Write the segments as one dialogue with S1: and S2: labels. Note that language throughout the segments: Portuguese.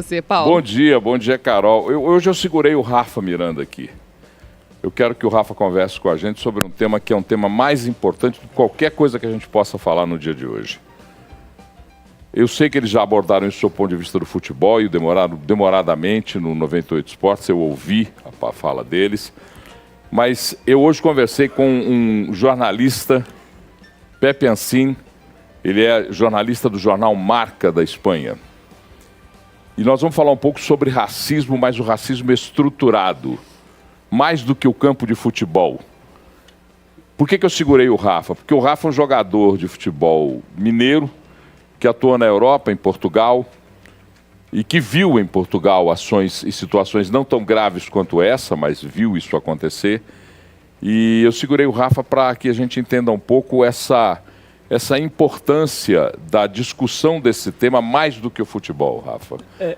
S1: Você, Paulo.
S2: Bom dia, Carol. Hoje eu segurei o Rafa Miranda aqui. Eu quero que o Rafa converse com a gente sobre um tema que é um tema mais importante do que qualquer coisa que a gente possa falar no dia de hoje. Eu sei que eles já abordaram isso do ponto de vista do futebol e demoradamente no 98 Esportes, eu ouvi a fala deles. Mas eu hoje conversei com um jornalista, Pepe Ancin, ele é jornalista do jornal Marca da Espanha. E nós vamos falar um pouco sobre racismo, mas o racismo estruturado, mais do que o campo de futebol. Por que eu segurei o Rafa? Porque o Rafa é um jogador de futebol mineiro, que atua na Europa, em Portugal, e que viu em Portugal ações e situações não tão graves quanto essa, mas viu isso acontecer. E eu segurei o Rafa para que a gente entenda um pouco essa importância da discussão desse tema mais do que o futebol, Rafa.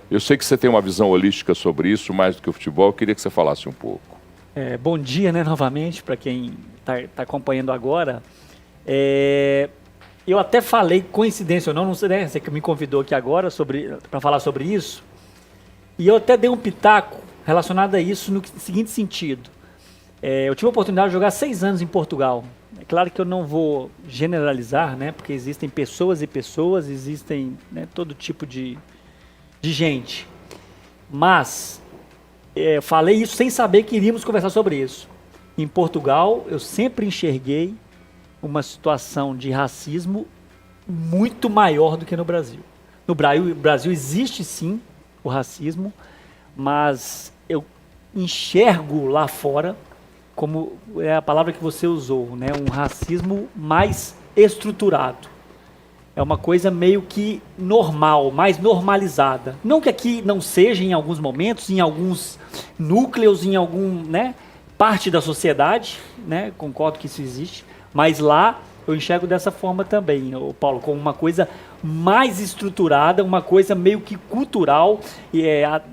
S2: Eu sei que você tem uma visão holística sobre isso, mais do que o futebol. Eu queria que você falasse um pouco.
S3: Bom dia, novamente, para quem está acompanhando agora. Eu até falei, coincidência ou não sei, né? Você que me convidou aqui agora para falar sobre isso. E eu até dei um pitaco relacionado a isso no seguinte sentido. Eu tive a oportunidade de jogar 6 anos em Portugal. É claro que eu não vou generalizar, né? Porque existem pessoas e pessoas, existem, né, todo tipo de gente. Mas falei isso sem saber que iríamos conversar sobre isso. Em Portugal, eu sempre enxerguei uma situação de racismo muito maior do que no Brasil. No Brasil existe sim o racismo, mas eu enxergo lá fora, como é a palavra que você usou, né, um racismo mais estruturado. É uma coisa meio que normal, mais normalizada. Não que aqui não seja em alguns momentos, em alguns núcleos, em algum, né, parte da sociedade, né, concordo que isso existe, mas lá eu enxergo dessa forma também, Paulo, como uma coisa mais estruturada, uma coisa meio que cultural, e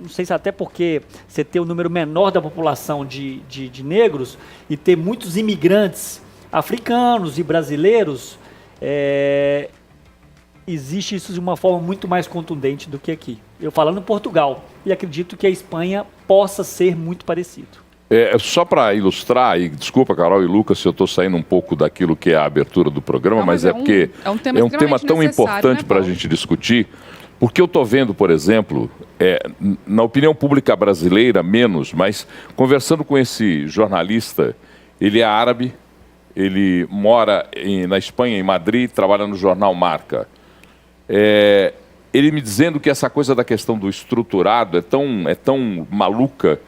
S3: não sei se até porque você ter um número menor da população de negros e ter muitos imigrantes africanos e brasileiros, existe isso de uma forma muito mais contundente do que aqui. Eu falando em Portugal, e acredito que a Espanha possa ser muito parecido.
S2: Só para ilustrar, e desculpa, Carol e Lucas, se eu estou saindo um pouco daquilo que é a abertura do programa, mas porque é um tema tão importante, né, para a gente discutir, porque eu estou vendo, por exemplo, na opinião pública brasileira, menos, mas conversando com esse jornalista, ele é árabe, ele mora na Espanha, em Madrid, trabalha no jornal Marca. Ele me dizendo que essa coisa da questão do estruturado é tão maluca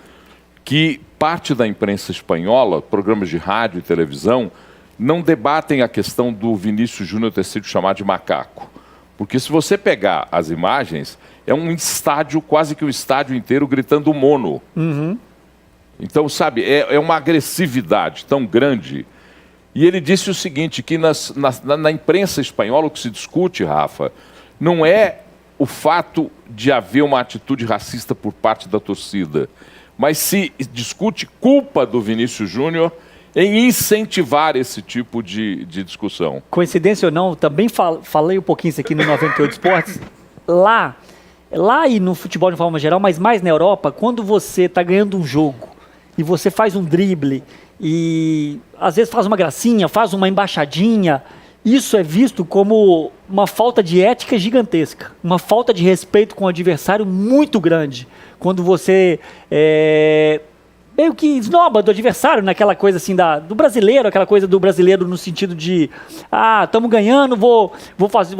S2: que parte da imprensa espanhola, programas de rádio e televisão, não debatem a questão do Vinícius Júnior ter sido chamado de macaco. Porque se você pegar as imagens, é um estádio, quase que o estádio inteiro gritando mono. Uhum. Então, sabe, é uma agressividade tão grande. E ele disse o seguinte, que na imprensa espanhola o que se discute, Rafa, não é o fato de haver uma atitude racista por parte da torcida, mas se discute culpa do Vinícius Júnior em incentivar esse tipo de discussão.
S3: Coincidência ou não, também falei um pouquinho isso aqui no 98 Esportes. Lá e no futebol de forma geral, mas mais na Europa, quando você está ganhando um jogo e você faz um drible e às vezes faz uma gracinha, faz uma embaixadinha, isso é visto como uma falta de ética gigantesca, uma falta de respeito com o adversário muito grande. Quando você meio que esnoba do adversário, naquela coisa assim do brasileiro, aquela coisa do brasileiro no sentido de estamos ganhando, vou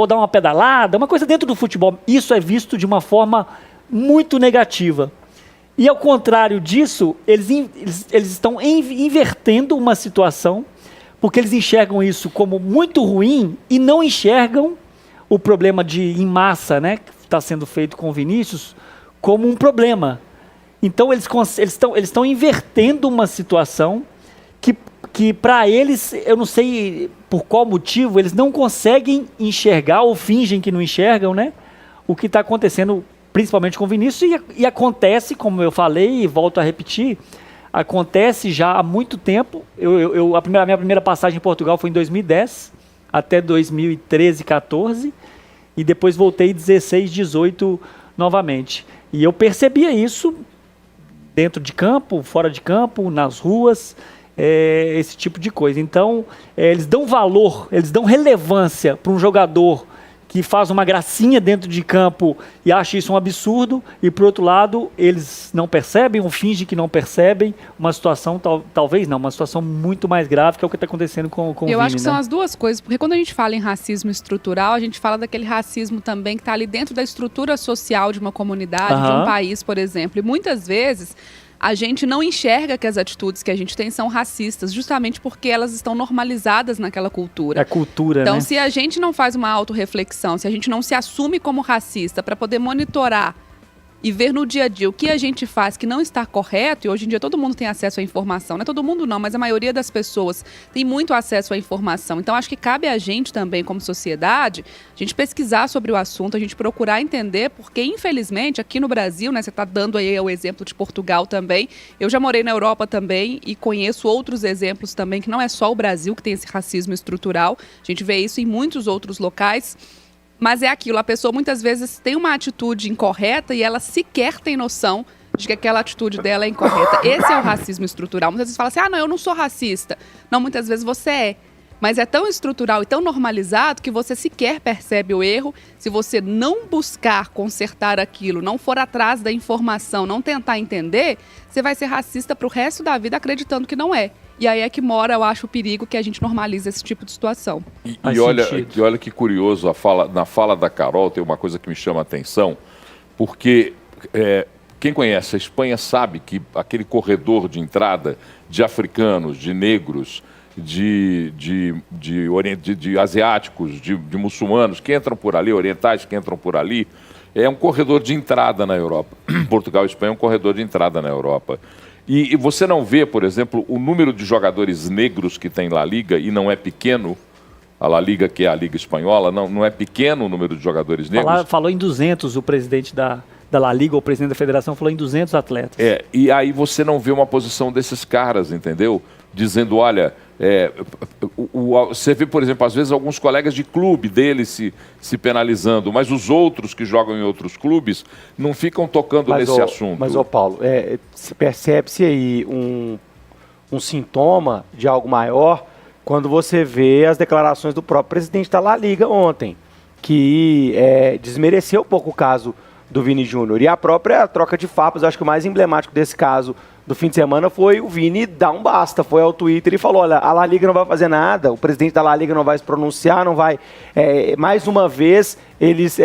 S3: dar uma pedalada, uma coisa dentro do futebol. Isso é visto de uma forma muito negativa. E ao contrário disso, eles estão invertendo uma situação, porque eles enxergam isso como muito ruim e não enxergam o problema em massa, né, que está sendo feito com o Vinícius, como um problema. Então eles estão invertendo uma situação que para eles, eu não sei por qual motivo, eles não conseguem enxergar ou fingem que não enxergam, né, o que está acontecendo principalmente com o Vinícius e acontece, como eu falei e volto a repetir, acontece já há muito tempo. A minha primeira passagem em Portugal foi em 2010 até 2013, 14 e depois voltei 16, 18 novamente. E eu percebia isso dentro de campo, fora de campo, nas ruas, esse tipo de coisa. Então, eles dão valor, eles dão relevância para um jogador que faz uma gracinha dentro de campo e acha isso um absurdo, e por outro lado, eles não percebem ou fingem que não percebem uma situação, talvez não, uma situação muito mais grave, que é o que está acontecendo com o Vini.
S1: Eu acho que são as duas coisas, porque quando a gente fala em racismo estrutural, a gente fala daquele racismo também que está ali dentro da estrutura social de uma comunidade, de um país, por exemplo, e muitas vezes a gente não enxerga que as atitudes que a gente tem são racistas, justamente porque elas estão normalizadas naquela cultura.
S3: É cultura,
S1: então,
S3: né?
S1: se a gente não faz uma autorreflexão, se a gente não se assume como racista para poder monitorar e ver no dia a dia o que a gente faz que não está correto, e hoje em dia todo mundo tem acesso à informação, não é todo mundo não, mas a maioria das pessoas tem muito acesso à informação. Então acho que cabe a gente também, como sociedade, a gente pesquisar sobre o assunto, a gente procurar entender, porque infelizmente aqui no Brasil, né, você está dando aí o exemplo de Portugal também, eu já morei na Europa também e conheço outros exemplos também, que não é só o Brasil que tem esse racismo estrutural, a gente vê isso em muitos outros locais. Mas é aquilo, a pessoa muitas vezes tem uma atitude incorreta e ela sequer tem noção de que aquela atitude dela é incorreta. Esse é o racismo estrutural. Muitas vezes fala assim, não, eu não sou racista. Não, muitas vezes você é. Mas é tão estrutural e tão normalizado que você sequer percebe o erro. Se você não buscar consertar aquilo, não for atrás da informação, não tentar entender, você vai ser racista para o resto da vida acreditando que não é. E aí é que mora, eu acho, o perigo que a gente normaliza esse tipo de situação.
S2: E olha que curioso, na fala da Carol tem uma coisa que me chama a atenção, porque quem conhece a Espanha sabe que aquele corredor de entrada de africanos, de negros, de asiáticos, de muçulmanos que entram por ali, orientais que entram por ali, é um corredor de entrada na Europa. Portugal e Espanha é um corredor de entrada na Europa. E você não vê, por exemplo, o número de jogadores negros que tem La Liga, e não é pequeno, a La Liga, que é a Liga Espanhola, não é pequeno o número de jogadores negros.
S3: Falou em 200 o presidente da La Liga, o presidente da federação, falou em 200 atletas.
S2: E aí você não vê uma posição desses caras, entendeu? Dizendo, olha, você vê, por exemplo, às vezes alguns colegas de clube dele se penalizando, mas os outros que jogam em outros clubes não ficam tocando nesse assunto.
S4: Mas, Paulo, percebe-se aí um sintoma de algo maior quando você vê as declarações do próprio presidente da La Liga ontem, que desmereceu um pouco o caso do Vini Júnior. E a própria troca de farpas, acho que o mais emblemático desse caso do fim de semana foi o Vini dar um basta, foi ao Twitter e falou, olha, a La Liga não vai fazer nada, o presidente da La Liga não vai se pronunciar, não vai... mais uma vez, eles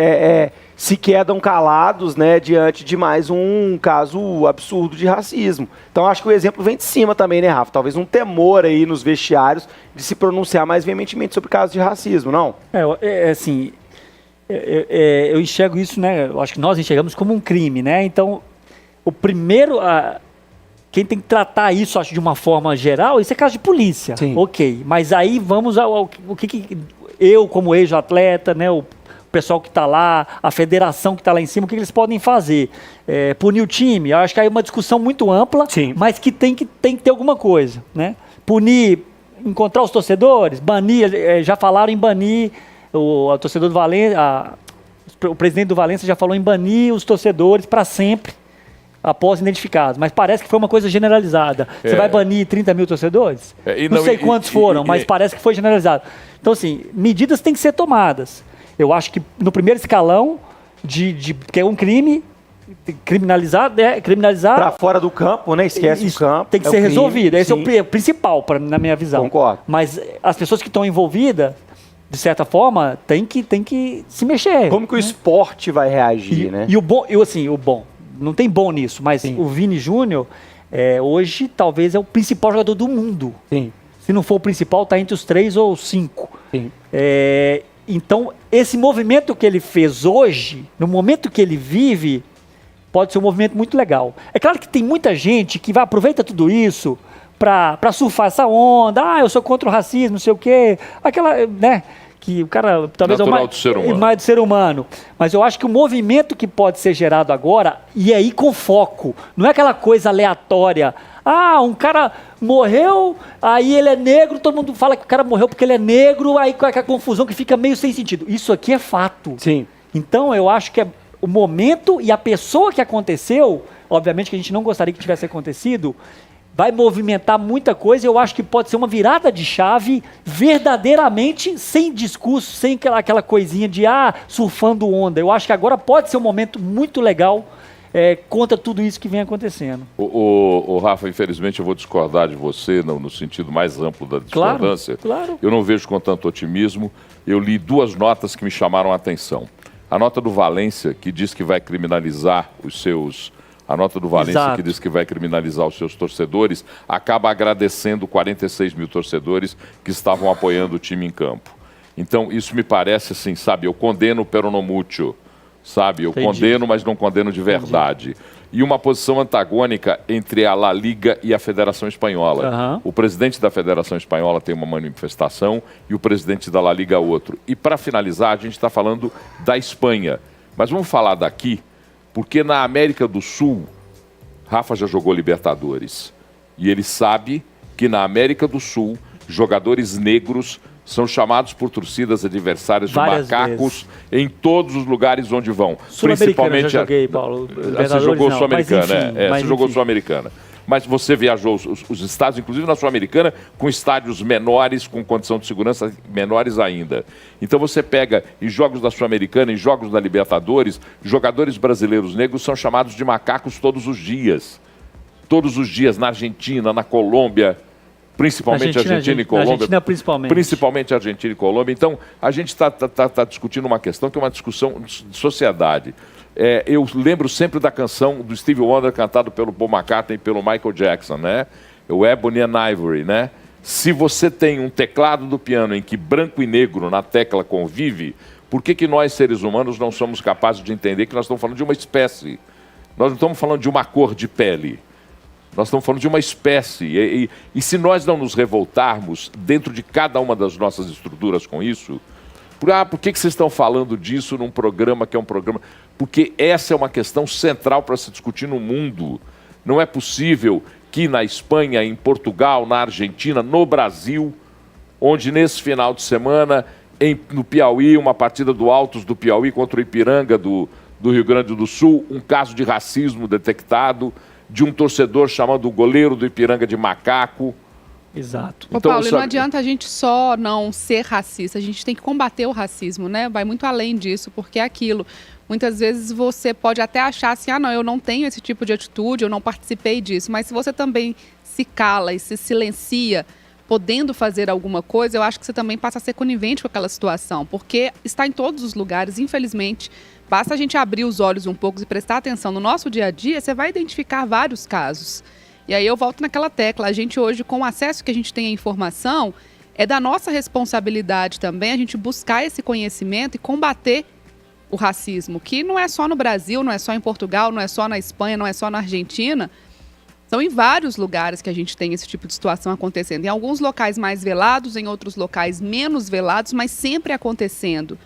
S4: se quedam calados, né, diante de mais um caso absurdo de racismo. Então, acho que o exemplo vem de cima também, né, Rafa? Talvez um temor aí nos vestiários de se pronunciar mais veementemente sobre casos de racismo, não?
S3: Assim... eu enxergo isso, né? Eu acho que nós enxergamos como um crime, né? Então, o primeiro, quem tem que tratar isso, acho, de uma forma geral, isso é caso de polícia.
S4: Sim.
S3: Ok, mas aí vamos ao que eu, como ex-atleta, né? O pessoal que está lá, a federação que está lá em cima, o que eles podem fazer? Punir o time? Eu acho que aí é uma discussão muito ampla,
S4: sim,
S3: mas que tem que ter alguma coisa, né? Punir, encontrar os torcedores, banir, já falaram em banir. O torcedor do Valência, o presidente do Valência já falou em banir os torcedores para sempre, após identificados. Mas parece que foi uma coisa generalizada. Você vai banir 30 mil torcedores? Não sei quantos foram, mas parece que foi generalizado. Então, assim, medidas têm que ser tomadas. Eu acho que no primeiro escalão, que é um crime, criminalizar...
S4: Para fora do campo, né? Esquece o campo.
S3: Tem que ser resolvido. Esse é o principal, na minha visão.
S4: Concordo.
S3: Mas as pessoas que estão envolvidas, de certa forma, tem que se mexer.
S4: Como que o esporte vai reagir, né?
S3: E o bom, não tem bom nisso, mas sim, o Vini Júnior, hoje, talvez é o principal jogador do mundo.
S4: Sim.
S3: Se não for o principal, está entre os 3 ou 5.
S4: Sim.
S3: Então, esse movimento que ele fez hoje, no momento que ele vive, pode ser um movimento muito legal. É claro que tem muita gente que aproveita tudo isso para surfar essa onda, eu sou contra o racismo, não sei o quê, aquela, né, que o cara talvez
S2: natural
S3: é o
S2: do ser humano.
S3: mais do ser humano. Mas eu acho que o movimento que pode ser gerado agora, e aí com foco, não é aquela coisa aleatória, um cara morreu, aí ele é negro, todo mundo fala que o cara morreu porque ele é negro, aí com a confusão que fica meio sem sentido. Isso aqui é fato.
S4: Sim.
S3: Então eu acho que o momento e a pessoa que aconteceu, obviamente que a gente não gostaria que tivesse acontecido, vai movimentar muita coisa. Eu acho que pode ser uma virada de chave verdadeiramente sem discurso, sem aquela coisinha de surfando onda. Eu acho que agora pode ser um momento muito legal contra tudo isso que vem acontecendo.
S2: O Rafa, infelizmente eu vou discordar de você no sentido mais amplo da discordância.
S3: Claro.
S2: Eu não vejo com tanto otimismo. Eu li 2 notas que me chamaram a atenção. A nota do Valência, que diz que vai criminalizar os seus... A nota do Valência,
S3: Exato.
S2: que diz que vai criminalizar os seus torcedores, acaba agradecendo 46 mil torcedores que estavam apoiando o time em campo. Então, isso me parece assim, sabe, eu condeno pero no mucho, sabe, eu
S3: Entendi.
S2: condeno, mas não condeno de verdade. E uma posição antagônica entre a La Liga e a Federação Espanhola.
S3: Aham.
S2: O presidente da Federação Espanhola tem uma manifestação e o presidente da La Liga outro. E para finalizar, a gente está falando da Espanha. Mas vamos falar daqui, porque na América do Sul, Rafa já jogou Libertadores. E ele sabe que na América do Sul, jogadores negros são chamados por torcidas adversárias de
S3: Várias
S2: macacos em todos os lugares onde vão.
S3: Sul-Americana eu já joguei, Paulo.
S2: Você jogou
S3: não,
S2: Sul-Americana,
S3: mas enfim,
S2: você jogou Sul-Americana. Mas você viajou os estados, inclusive na Sul-Americana, com estádios menores, com condição de segurança menores ainda. Então você pega em jogos da Sul-Americana, em jogos da Libertadores, jogadores brasileiros negros são chamados de macacos todos os dias. Todos os dias, na Argentina, na Colômbia, principalmente Argentina e Colômbia.
S3: Argentina principalmente.
S2: Principalmente Argentina e Colômbia. Então, a gente está discutindo uma questão que é uma discussão de sociedade. Eu lembro sempre da canção do Stevie Wonder cantada pelo Paul McCartney e pelo Michael Jackson, né? O Ebony and Ivory, né? Se você tem um teclado do piano em que branco e negro na tecla convive, por que nós, seres humanos, não somos capazes de entender que nós estamos falando de uma espécie? Nós não estamos falando de uma cor de pele. Nós estamos falando de uma espécie. E se nós não nos revoltarmos dentro de cada uma das nossas estruturas com isso... por que vocês estão falando disso num programa que é um programa... Porque essa é uma questão central para se discutir no mundo. Não é possível que na Espanha, em Portugal, na Argentina, no Brasil, onde nesse final de semana, no Piauí, uma partida do Altos do Piauí contra o Ipiranga do Rio Grande do Sul, um caso de racismo detectado, de um torcedor chamando o goleiro do Ipiranga de macaco.
S3: Exato.
S1: Ô,
S2: Então,
S1: Paulo, e
S2: sabe-
S1: não adianta a gente só não ser racista, a gente tem que combater o racismo, né? Vai muito além disso, porque é aquilo. Muitas vezes você pode até achar assim, não, eu não tenho esse tipo de atitude, eu não participei disso. Mas se você também se cala e se silencia, podendo fazer alguma coisa, eu acho que você também passa a ser conivente com aquela situação, porque está em todos os lugares, infelizmente. Basta a gente abrir os olhos um pouco e prestar atenção no nosso dia a dia, você vai identificar vários casos. E aí eu volto naquela tecla, a gente hoje, com o acesso que a gente tem à informação, é da nossa responsabilidade também a gente buscar esse conhecimento e combater o racismo, que não é só no Brasil, não é só em Portugal, não é só na Espanha, não é só na Argentina. São em vários lugares que a gente tem esse tipo de situação acontecendo. Em alguns locais mais velados, em outros locais menos velados, mas sempre acontecendo.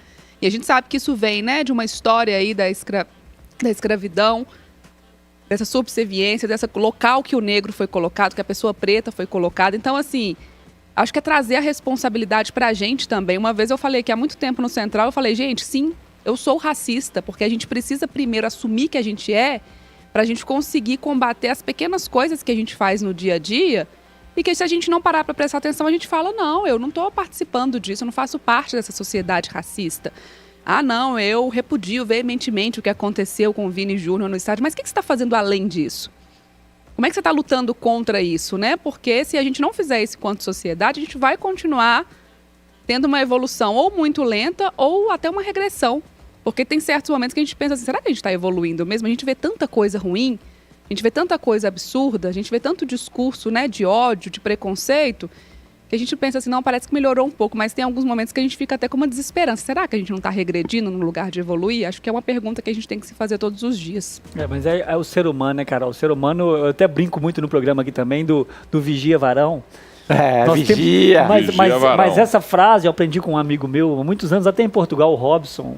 S1: E a gente sabe que isso vem, né, de uma história aí da escravidão, dessa subserviência, desse local que o negro foi colocado, que a pessoa preta foi colocada. Então, assim, acho que é trazer a responsabilidade para a gente também. Uma vez eu falei que há muito tempo no Central, eu falei, gente, sim, eu sou racista, porque a gente precisa primeiro assumir que a gente é, para a gente conseguir combater as pequenas coisas que a gente faz no dia a dia, e que se a gente não parar para prestar atenção, a gente fala, não, eu não estou participando disso, eu não faço parte dessa sociedade racista. Ah, não, eu repudio veementemente o que aconteceu com o Vini Júnior no estádio, mas o que você está fazendo além disso? Como é que você está lutando contra isso, né? Porque se a gente não fizer isso enquanto sociedade, a gente vai continuar tendo uma evolução ou muito lenta ou até uma regressão. Porque tem certos momentos que a gente pensa assim, será que a gente está evoluindo mesmo? A gente vê tanta coisa ruim, a gente vê tanta coisa absurda, a gente vê tanto discurso, né, de ódio, de preconceito, que a gente pensa assim, não, parece que melhorou um pouco, mas tem alguns momentos que a gente fica até com uma desesperança. Será que a gente não está regredindo no lugar de evoluir? Acho que é uma pergunta que a gente tem que se fazer todos os dias.
S3: Mas é o ser humano, né, Carol? O ser humano, eu até brinco muito no programa aqui também, do Vigia Varão. Nós
S4: vigia.
S3: Mas essa frase eu aprendi com um amigo meu há muitos anos, até em Portugal, o Robson,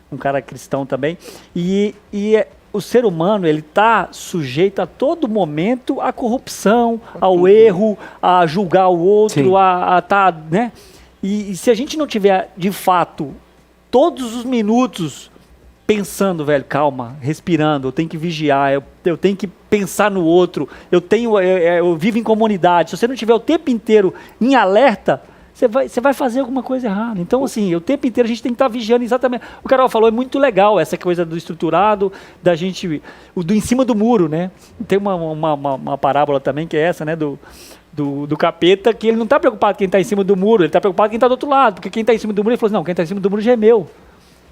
S3: um cara cristão também. E o ser humano, ele está sujeito a todo momento à corrupção, ao erro, a julgar o outro, a tá, né? E se a gente não tiver, de fato, todos os minutos pensando, velho, calma, respirando, eu tenho que vigiar, eu tenho que pensar no outro, eu vivo em comunidade. Se você não estiver o tempo inteiro em alerta, você vai fazer alguma coisa errada. Então, assim, o tempo inteiro a gente tem que estar vigiando exatamente. O Carol falou, é muito legal essa coisa do estruturado, da gente, do em cima do muro, né? Tem uma parábola também que é essa, né, do capeta, que ele não está preocupado quem está em cima do muro, ele está preocupado quem está do outro lado, porque quem está em cima do muro, ele falou assim, não, quem está em cima do muro já é meu.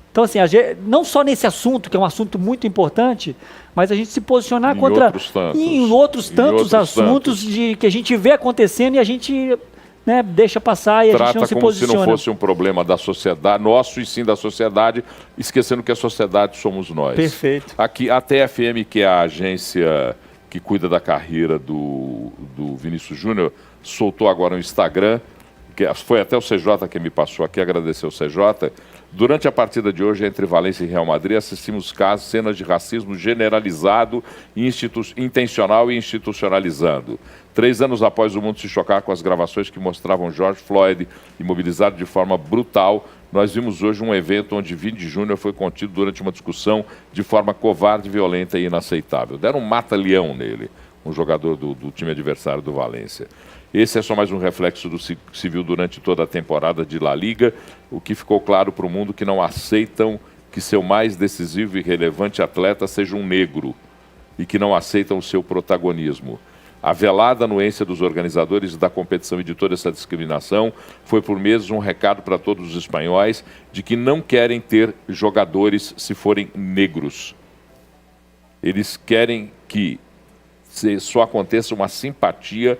S3: Então, assim, não só nesse assunto, que é um assunto muito importante, mas a gente se posicionar em outros tantos assuntos que a gente vê acontecendo e a gente, né, deixa passar e a gente não se posiciona.
S2: Como se não fosse um problema da sociedade, nosso e sim da sociedade, esquecendo que a sociedade somos nós.
S3: Perfeito.
S2: Aqui, a TFM, que é a agência que cuida da carreira do Vinícius Júnior, soltou agora um Instagram, que foi até o CJ que me passou aqui, agradecer o CJ. Durante a partida de hoje entre Valência e Real Madrid, assistimos cenas de racismo generalizado, intencional e institucionalizado. 3 anos após o mundo se chocar com as gravações que mostravam George Floyd imobilizado de forma brutal, nós vimos hoje um evento onde Vini Júnior foi contido durante uma discussão de forma covarde, violenta e inaceitável. Deram um mata-leão nele, um jogador do time adversário do Valência. Esse é só mais um reflexo do que se viu durante toda a temporada de La Liga, o que ficou claro para o mundo que não aceitam que seu mais decisivo e relevante atleta seja um negro e que não aceitam o seu protagonismo. A velada anuência dos organizadores da competição e de toda essa discriminação foi por meses um recado para todos os espanhóis de que não querem ter jogadores se forem negros. Eles querem que só aconteça uma simpatia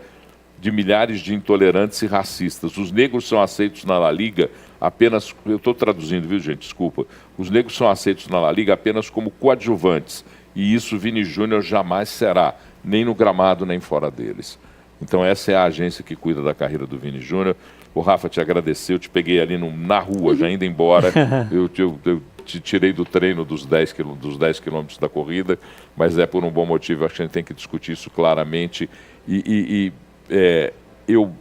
S2: de milhares de intolerantes e racistas. Os negros são aceitos na La Liga apenas... Eu estou traduzindo, viu, gente? Desculpa. Os negros são aceitos na La Liga apenas como coadjuvantes. E isso Vini Júnior jamais será, nem no gramado, nem fora deles. Então essa é a agência que cuida da carreira do Vini Júnior. O Rafa te agradeceu, eu te peguei ali na rua, já indo embora. Eu te tirei do treino dos 10 quilômetros da corrida, mas é por um bom motivo. Acho que a gente tem que discutir isso claramente. Eu,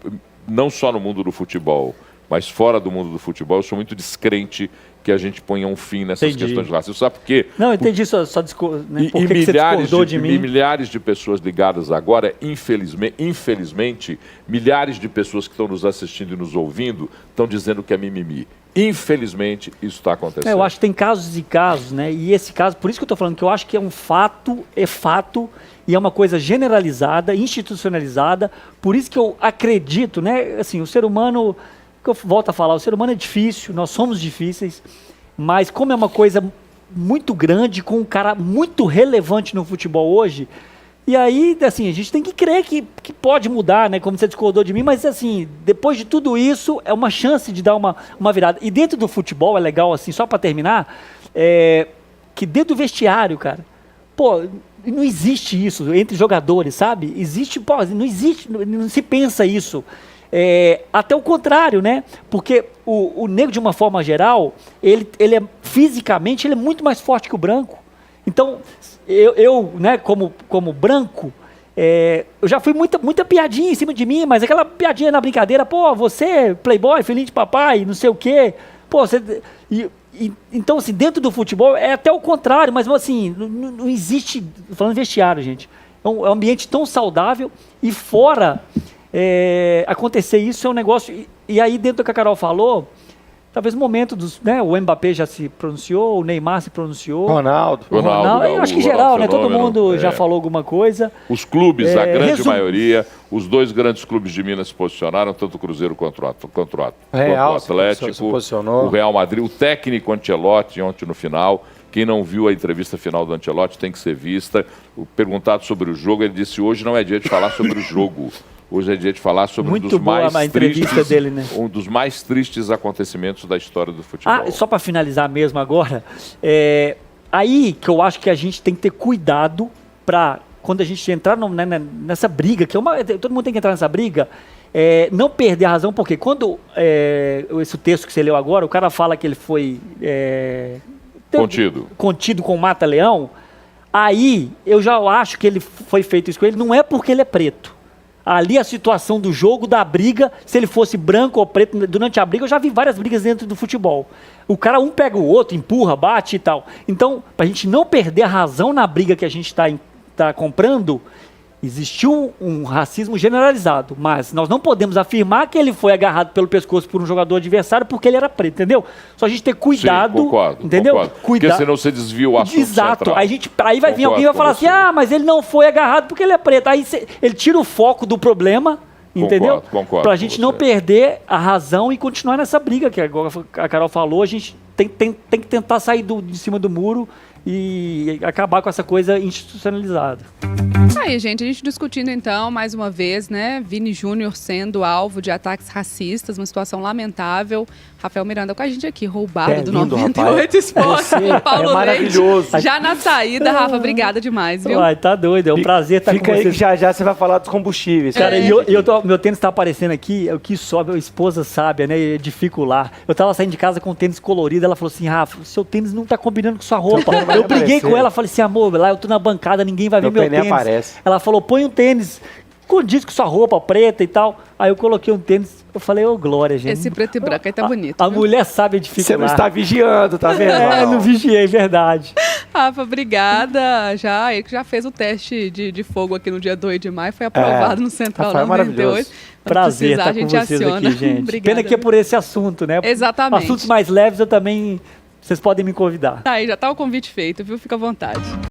S2: não só no mundo do futebol, mas fora do mundo do futebol, eu sou muito descrente que a gente ponha um fim nessas questões de racismo. Sabe por quê?
S3: Não, eu entendi só né? Por que você discordou de mim?
S2: E milhares de pessoas ligadas agora, infelizmente, milhares de pessoas que estão nos assistindo e nos ouvindo estão dizendo que é mimimi. Infelizmente, isso está acontecendo.
S3: Eu acho que tem casos e casos, né? E esse caso, por isso que eu estou falando que eu acho que é fato, e é uma coisa generalizada, institucionalizada. Por isso que eu acredito, né? Assim, o ser humano, que eu volto a falar, o ser humano é difícil, nós somos difíceis, mas como é uma coisa muito grande, com um cara muito relevante no futebol hoje, e aí, assim, a gente tem que crer que pode mudar, né? Como você discordou de mim, mas assim, depois de tudo isso, é uma chance de dar uma virada. E dentro do futebol, é legal, assim, só para terminar, que dentro do vestiário, cara, pô, não existe isso entre jogadores, sabe? Não existe, não se pensa isso. Até o contrário, né? Porque o negro, de uma forma geral, ele é fisicamente, ele é muito mais forte que o branco. Então, eu né, como branco, eu já fui muita piadinha em cima de mim, mas aquela piadinha na brincadeira, pô, você, playboy, filhinho de papai, não sei o quê, pô, você... Então, assim, dentro do futebol é até o contrário, mas assim, não existe, falando vestiário, gente, é um ambiente tão saudável e fora acontecer isso é um negócio, e aí dentro do que a Carol falou, talvez o momento né, o Mbappé já se pronunciou, o Neymar se pronunciou.
S4: Ronaldo.
S3: Eu acho que geral, né? Todo mundo já falou alguma coisa.
S2: Os clubes, a grande maioria, os 2 grandes clubes de Minas se posicionaram, tanto o Cruzeiro quanto o Atlético,
S4: se posicionou.
S2: O Real Madrid, o técnico Ancelotti ontem no final. Quem não viu a entrevista final do Ancelotti tem que ser vista. Perguntado sobre o jogo, ele disse: hoje não é dia de falar sobre o jogo. Hoje é dia de falar sobre um dos mais tristes acontecimentos da história do futebol.
S3: Só para finalizar mesmo agora, aí que eu acho que a gente tem que ter cuidado para, quando a gente entrar nessa briga, todo mundo tem que entrar nessa briga, não perder a razão, porque quando esse texto que você leu agora, o cara fala que ele foi contido com o mata-leão, aí eu já acho que ele foi feito isso com ele, não é porque ele é preto. ali a situação do jogo, da briga, se ele fosse branco ou preto, durante a briga, eu já vi várias brigas dentro do futebol. O cara, um pega o outro, empurra, bate e tal. Então, pra gente não perder a razão na briga que a gente tá comprando, existiu um racismo generalizado, mas nós não podemos afirmar que ele foi agarrado pelo pescoço por um jogador adversário porque ele era preto, entendeu? Só a gente ter cuidado,
S2: Sim, concordo,
S3: entendeu?
S2: concordo. Porque senão você desvia o assunto
S3: Exato.
S2: central.
S3: Aí vai vir alguém e vai falar assim, mas ele não foi agarrado porque ele é preto. Aí ele tira o foco do problema, entendeu?
S2: Concordo
S3: pra
S2: com
S3: gente
S2: você.
S3: não perder a razão e continuar nessa briga que agora a Carol falou, a gente tem que tentar sair de cima do muro e acabar com essa coisa institucionalizada.
S1: Aí, gente, a gente discutindo então, mais uma vez, né? Vini Júnior sendo alvo de ataques racistas, uma situação lamentável. Rafael Miranda com a gente aqui, roubado do
S4: lindo,
S1: 98
S4: rapaz.
S1: Esportes.
S4: É
S1: Paulo
S4: maravilhoso.
S1: Leite. Já na saída, Rafa, obrigada demais, viu?
S3: Ai, tá doido, é um prazer estar com
S4: Fica aí
S3: você.
S4: que já você vai falar dos combustíveis.
S3: Cara, meu tênis tá aparecendo aqui, o que sobe, a esposa sábia, né, edificular. Eu tava saindo de casa com um tênis colorido, ela falou assim, Rafa, seu tênis não tá combinando com sua roupa. Eu briguei com ela, falei assim, amor, lá eu tô na bancada, ninguém vai ver meu tênis.
S4: Aparece.
S3: Ela falou, põe um tênis, condiz com sua roupa preta e tal. Aí eu coloquei um tênis, eu falei, ô glória, gente.
S1: Esse preto e branco aí tá bonito.
S3: A
S1: viu?
S3: mulher sabe edificular.
S4: Você não está vigiando, tá vendo?
S3: Não vigiei, verdade.
S1: Rafa, obrigada. Ele que já fez o teste de fogo aqui no dia 2 de maio, foi aprovado no Central
S4: Rafael é
S1: 98.
S4: maravilhoso.
S1: Quando
S3: Prazer
S1: precisar,
S3: estar
S1: a
S3: com
S1: gente
S3: vocês
S1: aciona.
S3: aqui, gente.
S1: Obrigada.
S3: Pena que é por esse assunto, né?
S1: Exatamente.
S3: Assuntos mais leves eu também, vocês podem me convidar.
S1: Tá aí, já tá o convite feito, viu? Fica à vontade.